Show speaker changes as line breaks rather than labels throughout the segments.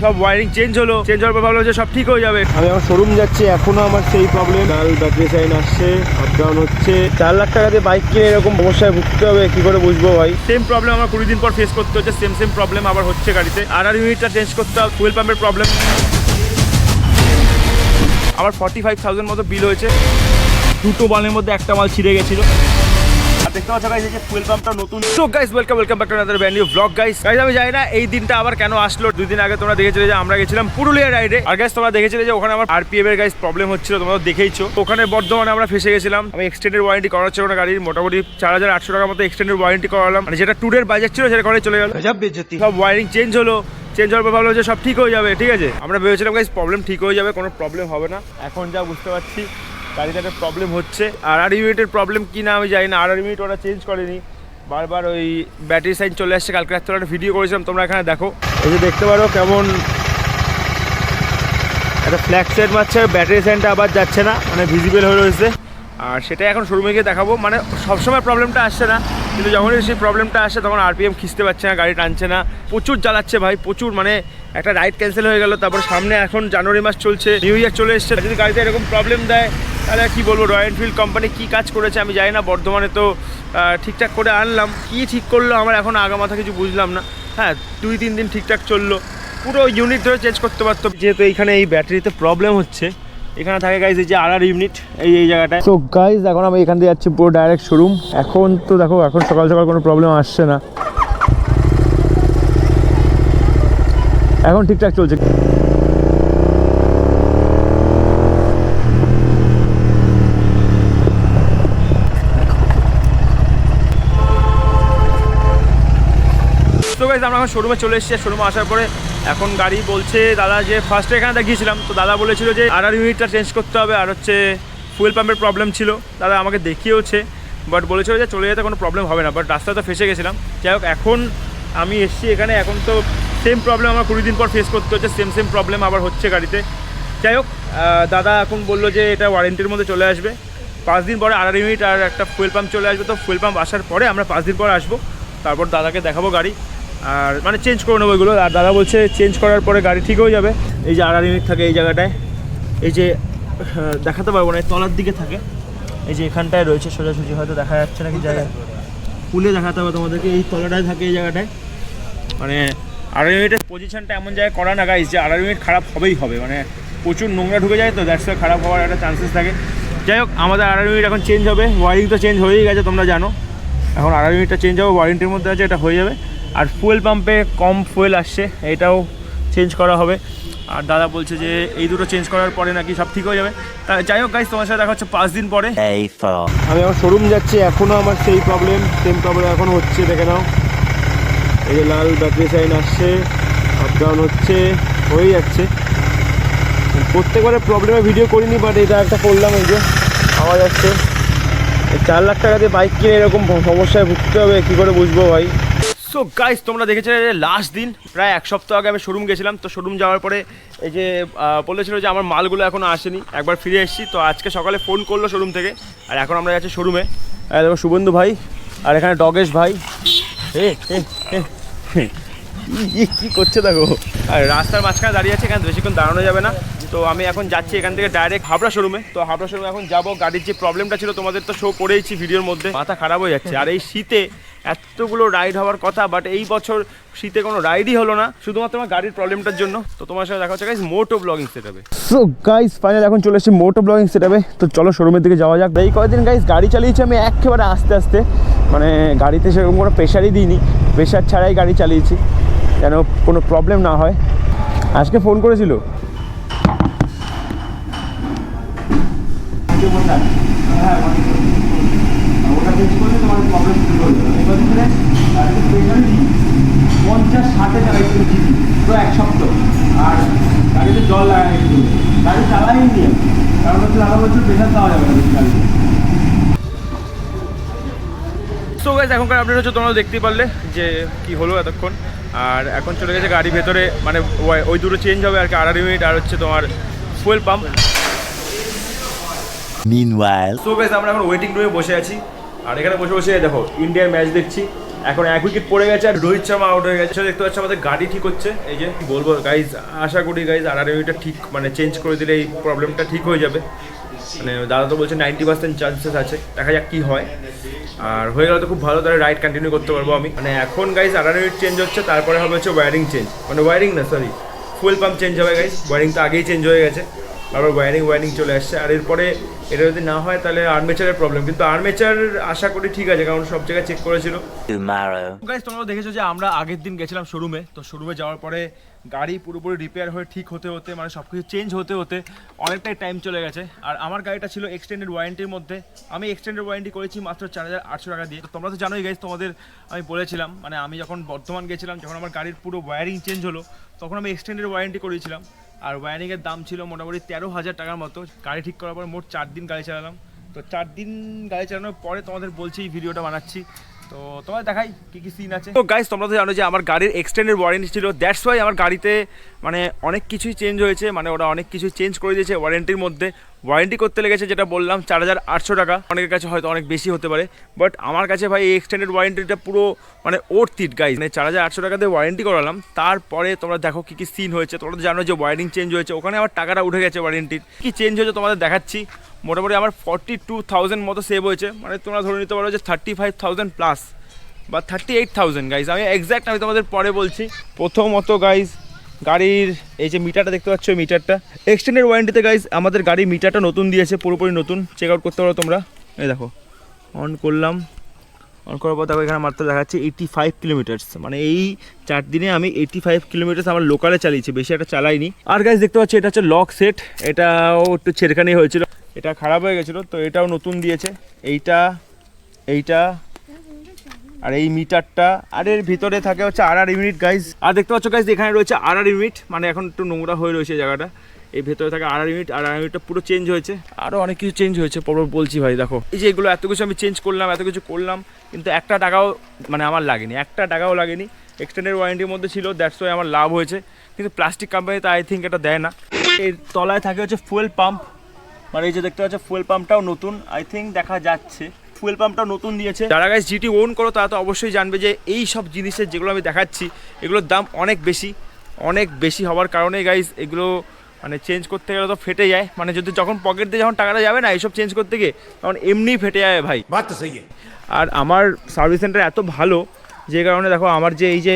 সব wiring change হওয়ার পর ভাবলাম যে সব ঠিক হয়ে যাবে। আমি আমার শোরুম যাচ্ছি, এখনো আমার সেই প্রবলেম, লাল ব্যাটারি সাইন আসছে, আপ ডাউন হচ্ছে। 4 লাখ টাকা দিয়ে বাইক কিনে এরকম সমস্যায় ভুগতে হবে, কি করে বুঝবো ভাই? সেম প্রবলেম আমার 20 দিন পর ফেস করতে হচ্ছে, সেম প্রবলেম আবার হচ্ছে গাড়িতে। আর ইউনিটটা চেঞ্জ করতে হবে, ফুয়েল পাম্পের প্রবলেম। আমার 45,000 মতো বিল হয়েছে। দুটো মালের মধ্যে একটা মাল ছিঁড়ে গেছিলো। আর দেখতে পাচ্ছ গাইস, এই যে ফুয়েল পাম্পটা নতুন। So guys, welcome back to another brand new blog. Guys আমি জানি না এই দিনটা আবার কেন আসলো। 2 দিন আগে তোমরা দেখেছিলে যে আমরা গেছিলাম পুরুলিয়া রাইডে। আর গাইস তোমরা দেখেছিলে যে ওখানে আমার আরপিএম এর গাইস প্রবলেম হচ্ছিল, তোমরা দেখেইছো। ওখানে বর্ধমানে আমরা ফেসে গেছিলাম। আমি এক্সটেন্ডেড ওয়ারেন্টি করার ছিল না গাড়ির, মোটামুটি 4,800 টাকার মতো এক্সটেন্ডেড ওয়ারেন্টি করালাম। মানে যেটা ট্যুরের বাজেট ছিল সেটা করে চলে গেল। সব ওয়ারিং চেঞ্জ হওয়ার পর ভাবলাম যে সব ঠিক হয়ে যাবে, ঠিক আছে। আমরা ভেবেছিলাম গাইস প্রবলেম ঠিক হয়ে যাবে, কোনো প্রবলেম হবে না। এখন যা বুঝতে পারছি গাড়িতে একটা প্রবলেম হচ্ছে। আর ইউনিটের প্রবলেম কি না আমি জানি না। আর ইউনিট ওরা চেঞ্জ করেনি, বারবার ওই ব্যাটারি সাইন চলে আসছে। কালকে রাত্রে একটা ভিডিও করেছিলাম, তোমরা এখানে দেখো। এই যে দেখতে পারো কেমন একটা ফ্ল্যাগ সেট মারছে, ব্যাটারি সাইনটা আবার যাচ্ছে না, মানে ভিজিবল হয়ে রয়েছে। আর সেটাই এখন শোরুমে গিয়ে দেখাবো। মানে সবসময় প্রবলেমটা আসছে না, কিন্তু যখনই সেই প্রবলেমটা আসে তখন আরপিএম খিঁচতে পারছে না, গাড়ি টানছে না, প্রচুর জ্বালাচ্ছে ভাই, প্রচুর। মানে একটা রাইড ক্যান্সেল হয়ে গেল, তারপর সামনে এখন জানুয়ারি মাস চলছে, নিউ ইয়ার চলে এসছে। যদি গাড়িতে এরকম প্রবলেম দেয় তাহলে কী বলবো। রয়্যাল এনফিল্ড কোম্পানি কী কাজ করেছে আমি জানি না। বর্ধমানে তো ঠিকঠাক করে আনলাম, কী ঠিক করলো আমার এখন আগামাথা কিছু বুঝলাম না। হ্যাঁ, 2-3 দিন ঠিকঠাক চললো, পুরো ইউনিট ধরে চেঞ্জ করতে পারতো। যেহেতু এইখানে এই ব্যাটারিতে প্রবলেম হচ্ছে, এখানে থাকে গাইজ এই যে আর ইউনিট এই জায়গাটায়। তো গাইজ এখন আমি এখান দিয়ে যাচ্ছি পুরো ডাইরেক্ট শোরুম। এখন তো দেখো, এখন সকাল সকাল কোনো প্রবলেম আসছে না, এখন ঠিকঠাক চলছে। তো গাইজ আমরা এখন শোরুমে চলে এসেছি। শোরুমে আসার পরে এখন গাড়ি বলছে দাদা যে ফার্স্টে এখানে দেখিয়েছিলাম, তো দাদা বলেছিল যে আর ইউনিটটা চেঞ্জ করতে হবে, আর হচ্ছে ফুয়েল পাম্পের প্রবলেম ছিল। দাদা আমাকে দেখিয়েওছে, বাট বলেছিল যে চলে যেতে কোনো প্রবলেম হবে না। বাট রাস্তায় তো ফেসে গেছিলাম। যাই হোক, এখন আমি এসেছি এখানে, এখন তো সেম প্রবলেম আমার 20 দিন পর ফেস করতে হচ্ছে, সেম প্রবলেম আবার হচ্ছে গাড়িতে। যাই হোক, দাদা এখন বললো যে এটা ওয়ারেন্টির মধ্যে চলে আসবে। 5 দিন পরে আর ইউনিট আর একটা ফুয়েল পাম্প চলে আসবে। তো ফুয়েল পাম্প আসার পরে আমরা 5 দিন পরে আসবো, তারপর দাদাকে দেখাবো গাড়ি, আর মানে চেঞ্জ করে নেবো এগুলো। আর দাদা বলছে চেঞ্জ করার পরে গাড়ি ঠিক হয়ে যাবে। এই যে আর ইউনিট থাকে এই জায়গাটায়, এই যে দেখাতে পারবো না, তলার দিকে থাকে, এই যে এখানটায় রয়েছে সোজাসুজি, হয়তো দেখা যাচ্ছে নাকি জায়গায়, খুলে দেখাতে হবে তোমাদেরকে। এই তলাটায় থাকে এই জায়গাটায়। মানে আর ইউনিটের পজিশনটা এমন জায়গায় করা না গাইজ যে আর ইউনিট খারাপ হবেই হবে, মানে প্রচুর নোংরা ঢুকে যায়, তো দ্যাটস খারাপ হওয়ার একটা চান্সেস থাকে। যাই হোক, আমাদের আর ইউনিট এখন চেঞ্জ হবে। ওয়ারিং তো চেঞ্জ হয়েই গেছে, তোমরা জানো। এখন আর ইউনিটটা চেঞ্জ হবে, ওয়ারেন্টির মধ্যে আছে, এটা হয়ে যাবে। আর ফুয়েল পাম্পে কম ফুয়েল আসছে, এটাও চেঞ্জ করা হবে। আর দাদা বলছে যে এই দুটো চেঞ্জ করার পরে নাকি সব ঠিক হয়ে যাবে। তা যাই হোক গাইজ, তোমার সাথে দেখা হচ্ছে 5 দিন পরে। আমি আমার শোরুম যাচ্ছি, এখনও আমার সেম প্রবলেম এখনও হচ্ছে। দেখে নাও, এই যে লাল ব্যাটারি সাইন আসছে, আপ ডাউন হচ্ছে, হয়েই যাচ্ছে। প্রত্যেকবারে প্রবলেমের ভিডিও করিনি, বাট এটা একটা করলাম। এই যে আওয়াজ আসছে। 4 লাখ টাকা দিয়ে বাইক কিনে এরকম সমস্যায় ভুগতে হবে, কী করে বুঝবো ভাই? সো গাইস, তোমরা দেখেছিলে যে লাস্ট দিন প্রায় 1 সপ্তাহ আগে আমি শোরুম গেছিলাম। তো শোরুম যাওয়ার পরে এই যে বলেছিল যে আমার মালগুলো এখনও আসেনি, একবার ফিরে এসেছি। তো আজকে সকালে ফোন করলো শোরুম থেকে, আর এখন আমরা যাচ্ছি শোরুমে। দেখো শুভেন্দু ভাই, আর এখানে ডগেশ ভাই, কী করছে দেখো। আর রাস্তার মাঝখানে দাঁড়িয়ে আছে, এখানে বেশিক্ষণ দাঁড়ানো যাবে না। তো আমি এখন যাচ্ছি এখান থেকে ডাইরেক্ট হাবড়া শোরুমে। তো হাবড়া শোরুমে এখন যাবো। গাড়ির যে প্রবলেমটা ছিল তোমাদের তো শো করেইছি ভিডিওর মধ্যে, মাথা খারাপ হয়ে যাচ্ছে। আর এই শীতে এতগুলো রাইড হওয়ার কথা, বাট এই বছর শীতে কোনো রাইডই হলো না, শুধুমাত্র আমার গাড়ির প্রবলেমটার জন্য। তো তোমার সাথে দেখা হচ্ছে গাইস মোটো ব্লগিং সেটআপে। সো গাইস ফাইনাল এখন চলে এসেছি মোটো ব্লগিং সেটআপে। তো চলো শোরুমের দিকে যাওয়া যাক। এই কয়েকদিন গাইস গাড়ি চালিয়েছি আমি একেবারে আস্তে আস্তে, মানে গাড়িতে সেরকম কোনো প্রেশারই দিইনি, প্রেশার ছাড়াই গাড়ি চালিয়েছি যেন কোনো প্রবলেম না হয়। আজকে ফোন করেছিল, হ্যাঁ ওটা চেঞ্জ করলে তোমার প্রবলেম শুরু হয়ে যাবে। এবার ধরে গাড়িতে প্রেশারই দিই, 50-60-এ চালাইছি পুরো 1 সপ্তাহ। আর গাড়িতে জল লাগাই, গাড়ি চালাইনি আমি, কারণ হচ্ছে দাদা বলছে প্রেশার দেওয়া যাবে না গাড়িতে। সো গাইস, এখনকার আপডেট হচ্ছে তোমরা দেখতেই পারলে যে কি হলো এতক্ষণ। আর এখন চলে গেছে গাড়ি ভেতরে, মানে ওই দুটো চেঞ্জ হবে আর কি, আর ইউনিট আর হচ্ছে তোমার fuel pump.
Meanwhile,
so guys, আমরা এখন ওয়েটিং রুমে বসে আছি। আর এখানে বসে বসে দেখো ইন্ডিয়ার ম্যাচ দেখছি। এখন 1 উইকেট পড়ে গেছে আর রোহিত শর্মা আউট হয়ে গেছে। দেখতে পাচ্ছ আমাদের গাড়ি ঠিক হচ্ছে, এই যে কি বলবো গাইজ, আশা করি গাইজ আরআরবিটা ঠিক মানে চেঞ্জ করে দিলে এই প্রবলেমটা ঠিক হয়ে যাবে। মানে দাদা তো বলছে 90% চান্সেস আছে, দেখা যাক কী হয়। আর হয়ে গেলে তো খুব ভালো, তাহলে রাইড কন্টিনিউ করতে পারবো আমি। মানে এখন গাইজ আরআরবি চেঞ্জ হচ্ছে, তারপরে হবে হচ্ছে ওয়্যারিং চেঞ্জ, মানে ওয়্যারিং না সরি ফুয়েল পাম্প চেঞ্জ হবে গাইজ। ওয়্যারিং তো আগেই চেঞ্জ হয়ে গেছে, আবার ওয়্যারিং চলে আসছে। আর এরপরে এটা যদি না হয় তাহলে আর্মেচারের প্রবলেম, কিন্তু আর্মেচার আশা করি ঠিক আছে, কারণ সব জায়গায় চেক করেছিল। গাইজ তোমরা দেখেছো যে আমরা আগের দিন গেছিলাম শোরুমে, তো শোরুমে যাওয়ার পরে গাড়ি পুরোপুরি রিপেয়ার হয়ে ঠিক হতে হতে মানে সব কিছু চেঞ্জ হতে হতে অনেকটাই টাইম চলে গেছে। আর আমার গাড়িটা ছিল এক্সটেন্ডেড ওয়ারেন্টির মধ্যে, আমি এক্সটেন্ডেড ওয়ারেন্টি করেছি মাত্র 4800 টাকা দিয়ে। তো তোমরা তো জানোই গাইজ, তোমাদের আমি বলেছিলাম মানে আমি যখন বর্ধমান গেছিলাম, যখন আমার গাড়ির পুরো ওয়্যারিং চেঞ্জ হলো, তখন আমি এক্সটেন্ডেড ওয়ারেন্টি করেছিলাম। আর ওয়্যারিংয়ের দাম ছিল মোটামুটি 13,000 টাকার মতো। গাড়ি ঠিক করার পর মোট 4 দিন গাড়ি চালালাম। তো 4 দিন গাড়ি চালানোর পরে তোমাদের বলছি এই ভিডিওটা বানাচ্ছি, তো তোমাদের দেখাই কী সিন আছে। তো গাইজ তোমরা তো জানো যে আমার গাড়ির এক্সটেন্ডেড ওয়ারেন্টি ছিল, দ্যাটস ওয়াই আমার গাড়িতে মানে অনেক কিছুই চেঞ্জ হয়েছে, মানে ওরা অনেক কিছুই চেঞ্জ করে দিয়েছে ওয়ারেন্টির মধ্যে। ওয়ারেন্টি করতে লেগেছে যেটা বললাম 4800 টাকা, অনেকের কাছে হয়তো অনেক বেশি হতে পারে, বাট আমার কাছে ভাই এই এক্সটেন্ডেড ওয়ারেন্টিটা পুরো মানে ওর্থ ইট গাইজ। মানে 4800 টাকা দিয়ে ওয়ারেন্টি করালাম, তারপরে তোমরা দেখো কী সিন হয়েছে। তোমরা তো জানো যে ওয়ারেন্টিং চেঞ্জ হয়েছে, ওখানে আমার টাকাটা উঠে গেছে ওয়ারেন্টির। কী চেঞ্জ হয়েছে তোমাদের দেখাচ্ছি। মোটামুটি আমার 42,000 মতো সেভ হয়েছে, মানে তোমরা ধরে নিতে পারো যে 35,000 প্লাস বা 38,000 গাইজ। আমি এক্স্যাক্ট আমি তোমাদের পরে বলছি। প্রথমত গাইজ গাড়ির এই যে মিটারটা দেখতে পাচ্ছ, মিটারটা এক্সটেন্ডেড ওয়ারেন্টিতে গাইজ আমাদের গাড়ির মিটারটা নতুন দিয়েছে, পুরোপুরি নতুন। চেক আউট করতে পারো তোমরা, এই দেখো অন করলাম, অন করার পর দেখো এখানে মাত্র দেখাচ্ছে 85 কিলোমিটার্স। মানে এই 4 দিনে আমি 85 কিলোমিটার্স আমার লোকালে চালিয়েছি, বেশি একটা চালাইনি। আর গাইজ দেখতে পাচ্ছি এটা হচ্ছে লক সেট, এটাও একটু ছেড়খানি হয়েছিল, এটা খারাপ হয়ে গেছিলো, তো এটাও নতুন দিয়েছে। এইটা আর এই মিটারটা, আর এর ভিতরে থাকে হচ্ছে আরআর ইউনিট গাইজ। আর দেখতে পাচ্ছ গাইজ এখানে রয়েছে আরআর ইউনিট, মানে এখন একটু নোংরা হয়ে রয়েছে জায়গাটা, এই ভেতরে থাকে আরআর ইউনিট। আরআর ইউনিটটা পুরো চেঞ্জ হয়েছে, আরও অনেক কিছু চেঞ্জ হয়েছে, পরপর বলছি ভাই। দেখো এই যে এগুলো এত কিছু আমি চেঞ্জ করলাম, এত কিছু করলাম, কিন্তু একটা টাকাও মানে আমার লাগেনি, একটা টাকাও লাগেনি। এক্সটেন্ডেড ওয়ারেন্টির মধ্যে ছিল, দ্যাটস ওয়াই আমার লাভ হয়েছে। কিন্তু প্লাস্টিক কোম্পানিতে আই থিঙ্ক এটা দেয় না। এর তলায় থাকে হচ্ছে ফুয়েল পাম্প, মানে এই যে দেখতে পাচ্ছ ফুয়েল পাম্পটাও নতুন, আই থিঙ্ক দেখা যাচ্ছে ফুয়েল পাম্পটাও নতুন দিয়েছে। যারা গাইজ জিটি ওন করো তারা তো অবশ্যই জানবে যে এই সব জিনিসের যেগুলো আমি দেখাচ্ছি এগুলোর দাম অনেক বেশি হওয়ার কারণে গাইজ এগুলো মানে চেঞ্জ করতে গেলে তো ফেটে যায়। মানে যদি যখন পকেট দিয়ে যখন টাকাটা যাবে না এইসব চেঞ্জ করতে গিয়ে, তখন এমনি ফেটে যাবে ভাই। বাত তো সহি। আর আমার সার্ভিস সেন্টার এত ভালো যে কারণে দেখো আমার যে এই যে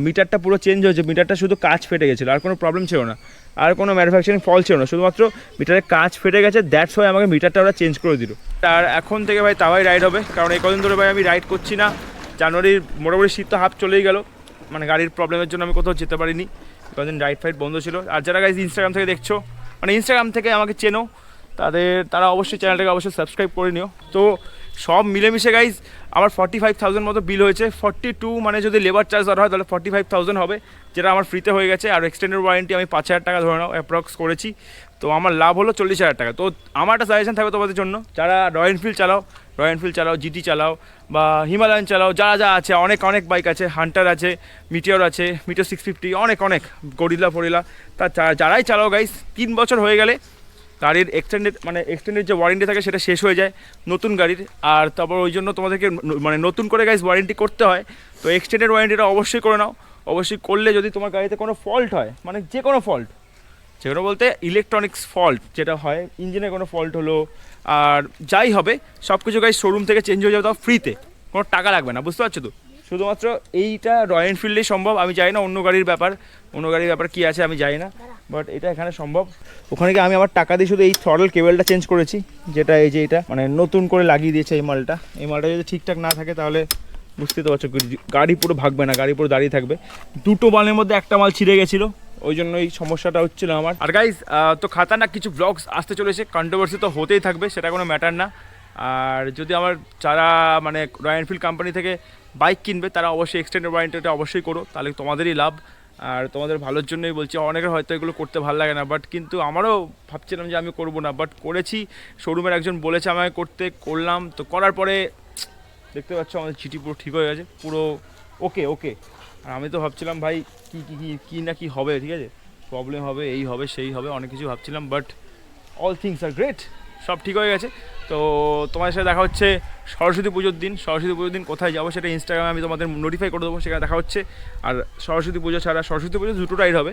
মিটারটা পুরো চেঞ্জ হয়েছে, মিটারটা শুধু কাঁচ ফেটে গেছিলো, আর কোনো প্রবলেম ছিল না, আর কোনো ম্যানুফ্যাকচারিং ফল্ট ছিল না, শুধুমাত্র মিটারের কাঁচ ফেটে গেছে, দ্যাটস ওয়াই আমাকে মিটারটা ওরা চেঞ্জ করে দিল। আর এখন থেকে ভাই তাওয়াই রাইড হবে, কারণ এই কদিন ধরে ভাই আমি রাইড করছি না। জানুয়ারির মোটামুটি শীত তো হাফ চলেই গেল, মানে গাড়ির প্রবলেমের জন্য আমি কোথাও যেতে পারিনি, কদিন রাইড ফাইড বন্ধ ছিল। আর যারা গাইজ ইনস্টাগ্রাম থেকে দেখছো, মানে ইনস্টাগ্রাম থেকে আমাকে চেনো, তারা অবশ্যই চ্যানেলটাকে অবশ্যই সাবস্ক্রাইব করে নিও। তো সব মিলেমিশে গাইজ আমার 45,000 মতো বিল হয়েছে। 42 মানে যদি লেবার চার্জ ধরা হয় তাহলে 45,000 হবে, যেটা আমার ফ্রিতে হয়ে গেছে। আর এক্সটেন্ডেড ওয়ারেন্টি আমি 5,000 টাকা ধরে নাও অ্যাপ্রক্স করেছি, তো আমার লাভ হলো 40,000 টাকা। তো আমার একটা সাজেশন থাকবে তোমাদের জন্য, যারা রয়্যাল এনফিল্ড চালাও, জিটি চালাও বা হিমালয়ান চালাও, যা আছে অনেক বাইক আছে, হান্টার আছে, মিটিওর আছে, মিটিওর 650, অনেক গরিলা ফরিলা, তা যারাই চালাও গাইজ 3 বছর হয়ে গেলে গাড়ির এক্সটেন্ডেড যে ওয়ারেন্টি থাকে সেটা শেষ হয়ে যায় নতুন গাড়ির। আর তারপর ওই জন্য তোমাদেরকে মানে নতুন করে গাইজ ওয়ারেন্টি করতে হয়। তো এক্সটেন্ডেড ওয়ারেন্টিটা অবশ্যই করে নাও। অবশ্যই করলে যদি তোমার গাড়িতে কোনো ফল্ট হয়, মানে যে কোনো ফল্ট, যেগুলো বলতে ইলেকট্রনিক্স ফল্ট যেটা হয়, ইঞ্জিনের কোনো ফল্ট হলো আর যাই হবে, সব কিছু গাইজ শোরুম থেকে চেঞ্জ হয়ে যাবে, তাও ফ্রিতে, কোনো টাকা লাগবে না, বুঝতে পারছো তো। শুধুমাত্র এইটা রয়্যাল এনফিল্ডেই সম্ভব, আমি জানি না অন্য গাড়ির ব্যাপার কী আছে আমি জানি না, বাট এটা এখানে সম্ভব। ওখানে গিয়ে আমি আমার টাকা দিয়ে শুধু এই থ্রটল কেবলটা চেঞ্জ করেছি, যেটা এই যে এটা মানে নতুন করে লাগিয়ে দিয়েছে এই মালটা যদি ঠিকঠাক না থাকে তাহলে বুঝতে তো পারছো গাড়ি পুরো ভাগবে না, গাড়ি পুরো দাঁড়িয়ে থাকবে। দুটো মালের মধ্যে একটা মাল ছিঁড়ে গেছিলো, ওই জন্য এই সমস্যাটা হচ্ছিলো আমার। আর গাইজ তো খাতারনাক কিছু ব্লগস আসতে চলেছে, কন্ট্রোভার্সি তো হতেই থাকবে, সেটা কোনো ম্যাটার না। আর যদি আমার যারা মানে রয়্যাল এনফিল্ড কোম্পানি থেকে বাইক কিনবে তারা অবশ্যই এক্সটেন্ডেড ওয়ারেন্টিটা অবশ্যই করো, তাহলে তোমাদেরই লাভ। আর তোমাদের ভালোর জন্যই বলছি, অনেকের হয়তো এগুলো করতে ভালো লাগে না, বাট কিন্তু আমারও ভাবছিলাম যে আমি করবো না, বাট করেছি। শোরুমের একজন বলেছে আমাকে করলাম, তো করার পরে দেখতে পাচ্ছ আমাদের চিঠি পুরো ঠিক হয়ে গেছে, পুরো ওকে। আর আমি তো ভাবছিলাম ভাই কী না কি হবে, ঠিক আছে, প্রবলেম হবে, এই হবে সেই হবে, অনেক কিছু ভাবছিলাম, but all things are great, সব ঠিক হয়ে গেছে। তো তোমাদের সাথে দেখা হচ্ছে সরস্বতী পুজোর দিন। সরস্বতী পুজোর দিন কোথায় যাবো সেটা ইনস্টাগ্রামে আমি তোমাদের নোটিফাই করে দেবো, সেখানে দেখা হচ্ছে। আর সরস্বতী পুজো ছাড়া সরস্বতী পুজো দুটো রাইড হবে।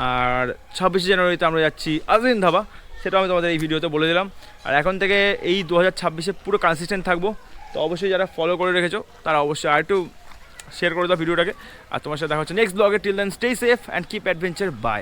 আর 26শে জানুয়ারিতে আমরা যাচ্ছি আজরিন ধাবা, সেটাও আমি তোমাদের এই ভিডিওতে বলে দিলাম। আর এখন থেকে এই 2026-এ পুরো কনসিস্টেন্ট থাকবো। তো অবশ্যই যারা ফলো করে রেখেছো তারা অবশ্যই আর একটু শেয়ার করে দাও ভিডিওটাকে। আর তোমার সাথে দেখা হচ্ছে নেক্সট ব্লগে। Till then stay safe and keep adventure. By.